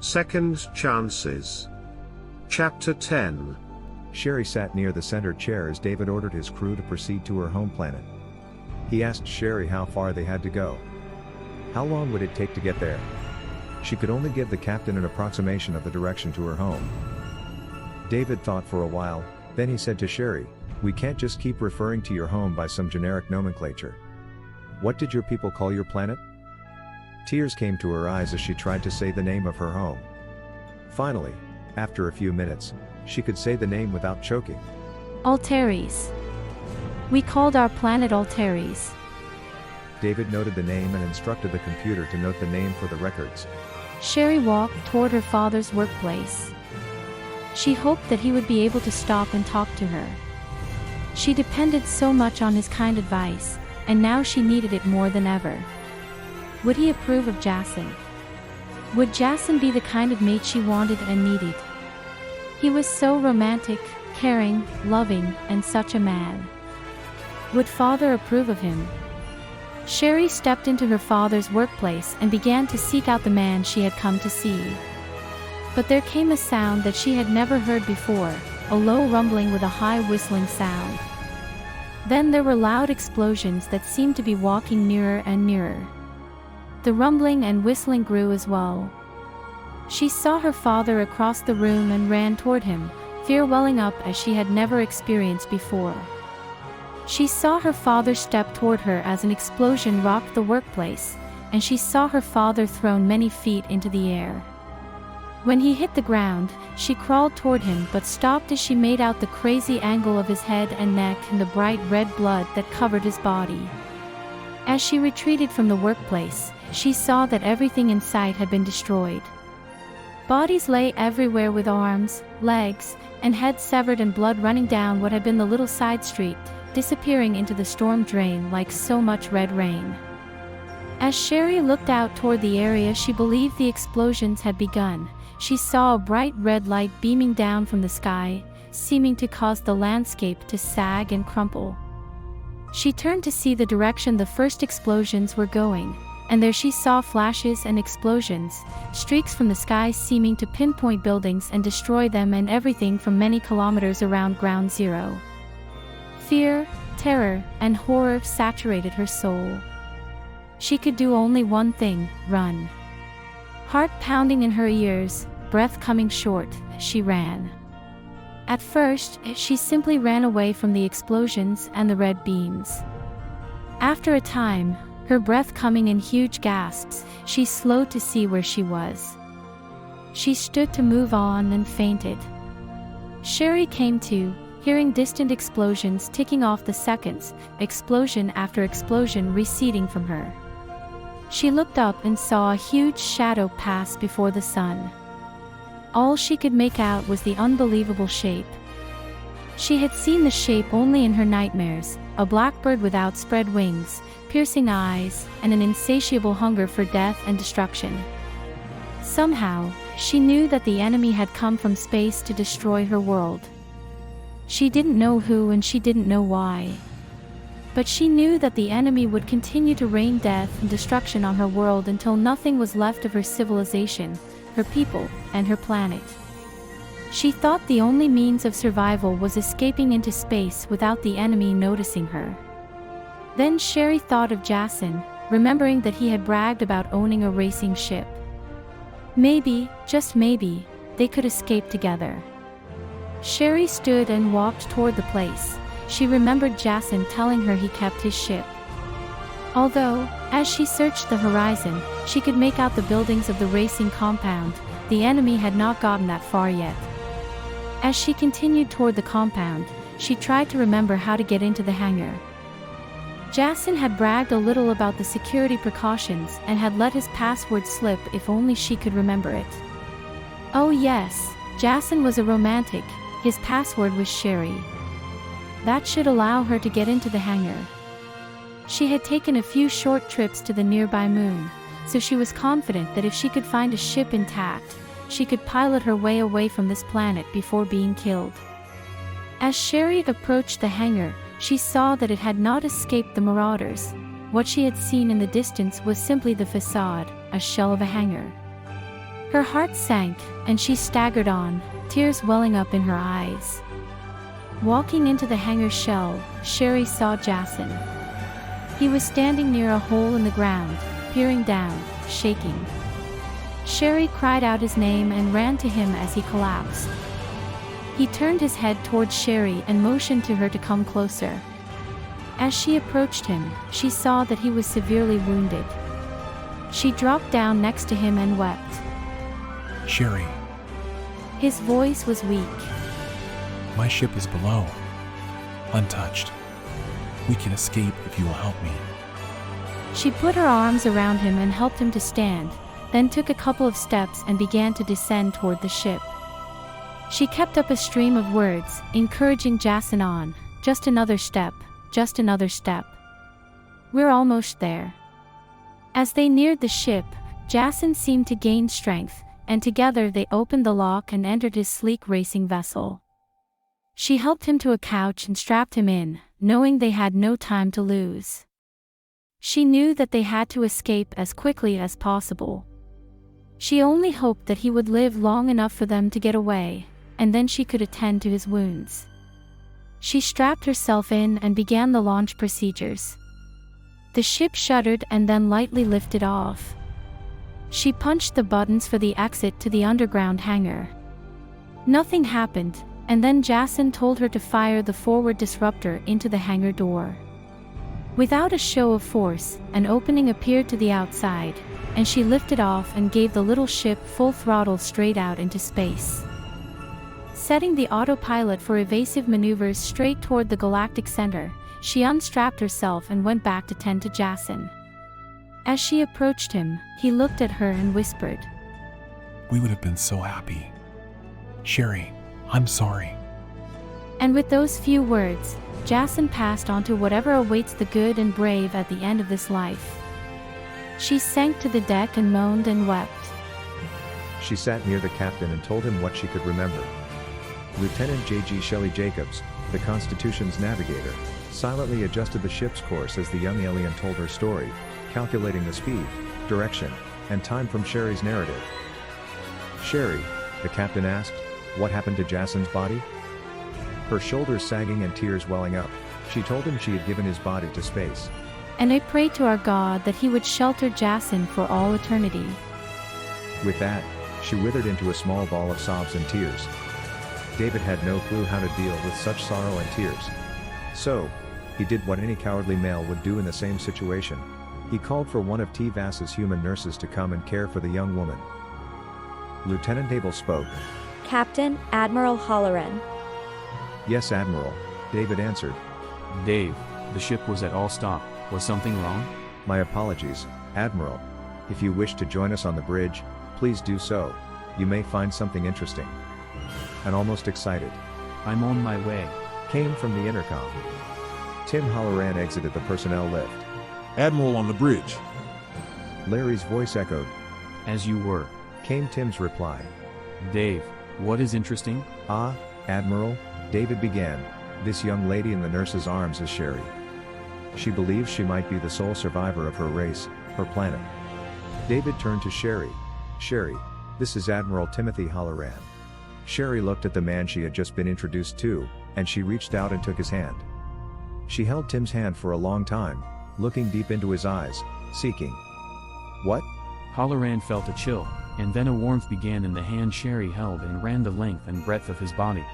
Second Chances. Chapter 10. Sherry sat near the center chair as David ordered his crew to proceed to her home planet. He asked Sherry how far they had to go. How long would it take to get there? She could only give the captain an approximation of the direction to her home. David thought for a while, then he said to Sherry, "We can't just keep referring to your home by some generic nomenclature. What did your people call your planet?" Tears came to her eyes as she tried to say the name of her home. Finally, after a few minutes, she could say the name without choking. Alteris. We called our planet Alteris. David noted the name and instructed the computer to note the name for the records. Sherry walked toward her father's workplace. She hoped that he would be able to stop and talk to her. She depended so much on his kind advice, and now she needed it more than ever. Would he approve of Jason? Would Jason be the kind of mate she wanted and needed? He was so romantic, caring, loving, and such a man. Would father approve of him? Sherry stepped into her father's workplace and began to seek out the man she had come to see. But there came a sound that she had never heard before, a low rumbling with a high whistling sound. Then there were loud explosions that seemed to be walking nearer and nearer. The rumbling and whistling grew as well. She saw her father across the room and ran toward him, fear welling up as she had never experienced before. She saw her father step toward her as an explosion rocked the workplace, and she saw her father thrown many feet into the air. When he hit the ground, she crawled toward him but stopped as she made out the crazy angle of his head and neck and the bright red blood that covered his body. As she retreated from the workplace, she saw that everything in sight had been destroyed. Bodies lay everywhere with arms, legs, and heads severed and blood running down what had been the little side street, disappearing into the storm drain like so much red rain. As Sherry looked out toward the area she believed the explosions had begun, she saw a bright red light beaming down from the sky, seeming to cause the landscape to sag and crumple. She turned to see the direction the first explosions were going, and there she saw flashes and explosions, streaks from the sky seeming to pinpoint buildings and destroy them and everything from many kilometers around Ground Zero. Fear, terror, and horror saturated her soul. She could do only one thing: run. Heart pounding in her ears, breath coming short, she ran. At first, she simply ran away from the explosions and the red beams. After a time, her breath coming in huge gasps, she slowed to see where she was. She stood to move on and fainted. Sherry came to, hearing distant explosions ticking off the seconds, explosion after explosion receding from her. She looked up and saw a huge shadow pass before the sun. All she could make out was the unbelievable shape. She had seen the shape only in her nightmares, a blackbird with outspread wings, piercing eyes, and an insatiable hunger for death and destruction. Somehow, she knew that the enemy had come from space to destroy her world. She didn't know who and she didn't know why. But she knew that the enemy would continue to rain death and destruction on her world until nothing was left of her civilization, her people, and her planet. She thought the only means of survival was escaping into space without the enemy noticing her. Then Sherry thought of Jason, remembering that he had bragged about owning a racing ship. Maybe, just maybe, they could escape together. Sherry stood and walked toward the place. She remembered Jason telling her he kept his ship. Although, as she searched the horizon, she could make out the buildings of the racing compound, the enemy had not gotten that far yet. As she continued toward the compound, she tried to remember how to get into the hangar. Jason had bragged a little about the security precautions and had let his password slip if only she could remember it. Oh yes, Jason was a romantic, his password was Sherry. That should allow her to get into the hangar. She had taken a few short trips to the nearby moon, so she was confident that if she could find a ship intact, she could pilot her way away from this planet before being killed. As Sherry approached the hangar, she saw that it had not escaped the marauders. What she had seen in the distance was simply the facade, a shell of a hangar. Her heart sank, and she staggered on, tears welling up in her eyes. Walking into the hangar shell, Sherry saw Jason. He was standing near a hole in the ground, peering down, shaking. Sherry cried out his name and ran to him as he collapsed. He turned his head towards Sherry and motioned to her to come closer. As she approached him, she saw that he was severely wounded. She dropped down next to him and wept. Sherry, His voice was weak. my ship is below, untouched. We can escape if you will help me. She put her arms around him and helped him to stand, then took a couple of steps and began to descend toward the ship. She kept up a stream of words, encouraging Jason on, just another step, just another step. We're almost there. As they neared the ship, Jason seemed to gain strength, and together they opened the lock and entered his sleek racing vessel. She helped him to a couch and strapped him in, knowing they had no time to lose. She knew that they had to escape as quickly as possible. She only hoped that he would live long enough for them to get away, and then she could attend to his wounds. She strapped herself in and began the launch procedures. The ship shuddered and then lightly lifted off. She punched the buttons for the exit to the underground hangar. Nothing happened, and then Jason told her to fire the forward disruptor into the hangar door. Without a show of force, an opening appeared to the outside, and she lifted off and gave the little ship full throttle straight out into space. Setting the autopilot for evasive maneuvers straight toward the galactic center, she unstrapped herself and went back to tend to Jason. As she approached him, he looked at her and whispered, We would have been so happy. Sherry, I'm sorry. And with those few words, Jason passed on to whatever awaits the good and brave at the end of this life. She sank to the deck and moaned and wept. She sat near the captain and told him what she could remember. Lieutenant J.G. Shelley Jacobs, the Constitution's navigator, silently adjusted the ship's course as the young alien told her story, calculating the speed, direction, and time from Sherry's narrative. Sherry, the captain asked, what happened to Jason's body? Her shoulders sagging and tears welling up, she told him she had given his body to space. And I prayed to our God that he would shelter Jason for all eternity. With that, she withered into a small ball of sobs and tears. David had no clue how to deal with such sorrow and tears. So, he did what any cowardly male would do in the same situation. He called for one of T. Vass's human nurses to come and care for the young woman. Lieutenant Abel spoke. Captain, Admiral Halloran. Yes, Admiral, David answered. Dave, the ship was at all stop. Was something wrong? My apologies, Admiral. If you wish to join us on the bridge, please do so. You may find something interesting. And almost excited, I'm on my way. came from the intercom. Tim Halloran exited the personnel lift. Admiral on the bridge. Larry's voice echoed. As you were. Came Tim's reply. Dave, what is interesting? Ah, Admiral, David began, this young lady in the nurse's arms is Sherry. She believes she might be the sole survivor of her race, her planet. David turned to Sherry. Sherry, this is Admiral Timothy Halloran. Sherry looked at the man she had just been introduced to, and she reached out and took his hand. She held Tim's hand for a long time, looking deep into his eyes, seeking. What? Halloran felt a chill, and then a warmth began in the hand Sherry held and ran the length and breadth of his body.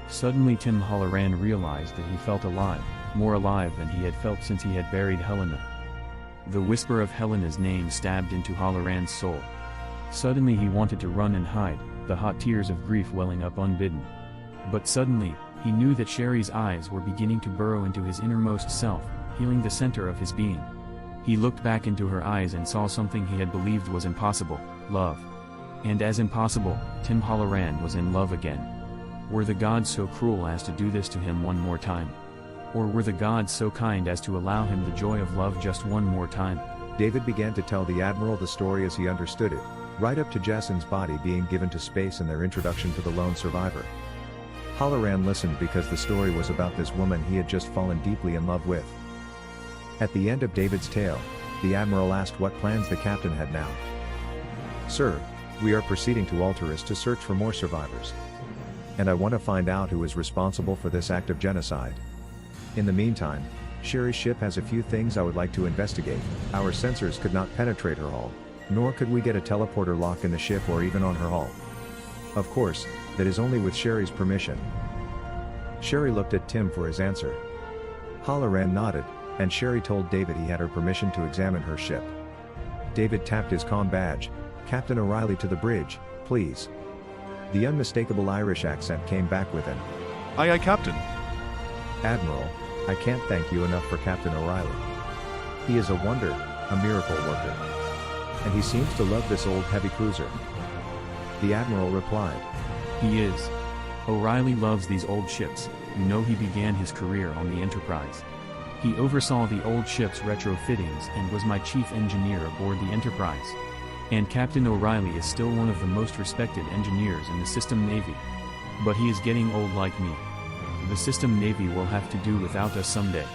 Suddenly Tim Halloran realized that he felt alive, more alive than he had felt since he had buried Helena. The whisper of Helena's name stabbed into Halloran's soul. Suddenly he wanted to run and hide, the hot tears of grief welling up unbidden. But suddenly, he knew that Sherry's eyes were beginning to burrow into his innermost self, healing the center of his being. He looked back into her eyes and saw something he had believed was impossible, love. And as impossible, Tim Halloran was in love again. Were the gods so cruel as to do this to him one more time? Or were the gods so kind as to allow him the joy of love just one more time? David began to tell the Admiral the story as he understood it, right up to Jason's body being given to space and their introduction to the lone survivor. Halloran listened because the story was about this woman he had just fallen deeply in love with. At the end of David's tale, the Admiral asked what plans the captain had now. Sir, We are proceeding to Alteris to search for more survivors. And I want to find out who is responsible for this act of genocide. In the meantime, Sherry's ship has a few things I would like to investigate. Our sensors could not penetrate her hull, nor could we get a teleporter lock in the ship or even on her hull. Of course, that is only with Sherry's permission. Sherry looked at Tim for his answer. Halloran nodded, and Sherry told David he had her permission to examine her ship. David tapped his comm badge. "Captain O'Reilly to the bridge, please." The unmistakable Irish accent came back with him. Aye, Captain. "Admiral, I can't thank you enough for Captain O'Reilly. He is a wonder, a miracle worker. And he seems to love this old heavy cruiser." The Admiral replied. He is. O'Reilly loves these old ships. You know, he began his career on the Enterprise. He oversaw the old ship's retrofittings and was my chief engineer aboard the Enterprise. And Captain O'Reilly is still one of the most respected engineers in the System Navy. But he is getting old like me. The System Navy will have to do without us someday.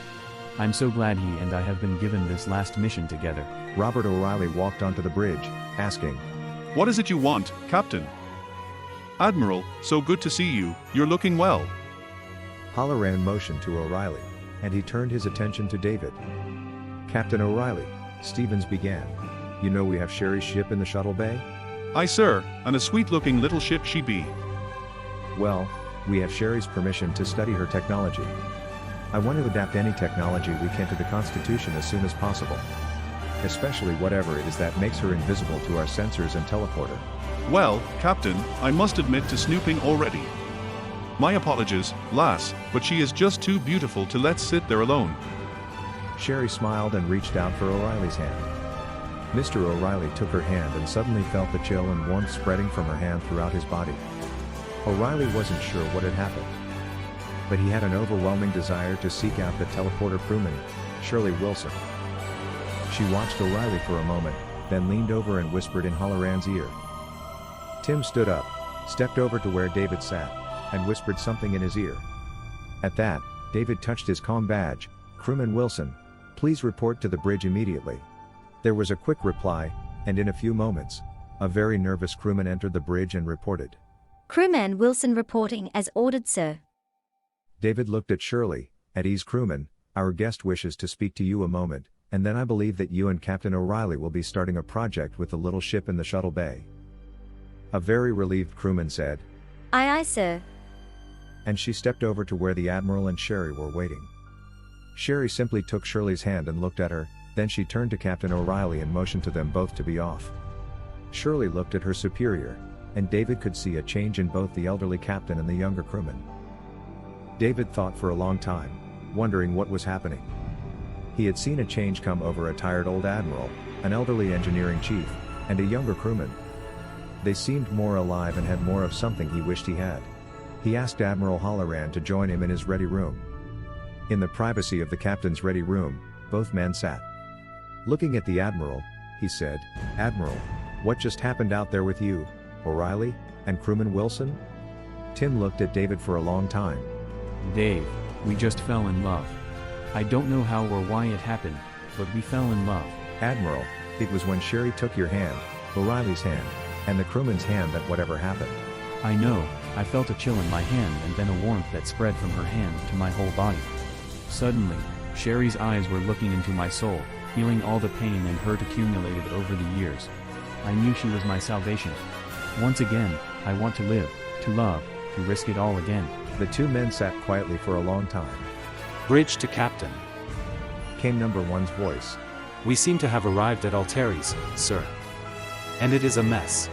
I'm so glad he and I have been given this last mission together. Robert O'Reilly walked onto the bridge, asking, What is it you want, Captain? Admiral, so good to see you, you're looking well. Halloran motioned to O'Reilly, and he turned his attention to David. "Captain O'Reilly," Stevens began, "you know we have Sherry's ship in the shuttle bay?" Aye, sir, and a sweet-looking little ship she be. "Well, we have Sherry's permission to study her technology. I want to adapt any technology we can to the Constitution as soon as possible. Especially whatever it is that makes her invisible to our sensors and teleporter." Well, Captain, I must admit to snooping already. My apologies, lass, but she is just too beautiful to let sit there alone. Sherry smiled and reached out for O'Reilly's hand. Mr. O'Reilly took her hand and suddenly felt the chill and warmth spreading from her hand throughout his body. O'Reilly wasn't sure what had happened, but he had an overwhelming desire to seek out the teleporter crewman, Shirley Wilson. She watched O'Reilly for a moment, then leaned over and whispered in Halloran's ear. Tim stood up, stepped over to where David sat, and whispered something in his ear. At that, David touched his comm badge. "Crewman Wilson, please report to the bridge immediately." There was a quick reply, and in a few moments, a very nervous crewman entered the bridge and reported. Crewman Wilson reporting as ordered, sir. David looked at Shirley. "At ease, crewman, our guest wishes to speak to you a moment, and then I believe that you and Captain O'Reilly will be starting a project with the little ship in the shuttle bay." A very relieved crewman said, Aye, aye, sir. and she stepped over to where the Admiral and Sherry were waiting. Sherry simply took Shirley's hand and looked at her, then she turned to Captain O'Reilly and motioned to them both to be off. Shirley looked at her superior, and David could see a change in both the elderly captain and the younger crewman. David thought for a long time, wondering what was happening. He had seen a change come over a tired old admiral, an elderly engineering chief, and a younger crewman. They seemed more alive and had more of something he wished he had. He asked Admiral Halloran to join him in his ready room. In the privacy of the captain's ready room, both men sat. Looking at the Admiral, he said, "Admiral, what just happened out there with you, O'Reilly, and crewman Wilson?" Tim looked at David for a long time. Dave, we just fell in love. I don't know how or why it happened, but we fell in love. "Admiral, it was when Sherry took your hand, O'Reilly's hand, and the crewman's hand that whatever happened." I know, I felt a chill in my hand and then a warmth that spread from her hand to my whole body. Suddenly, Sherry's eyes were looking into my soul, feeling all the pain and hurt accumulated over the years. I knew she was my salvation. Once again, I want to live, to love, to risk it all again. The two men sat quietly for a long time. Bridge to Captain. Came number one's voice. We seem to have arrived at Alteris, sir. And it is a mess.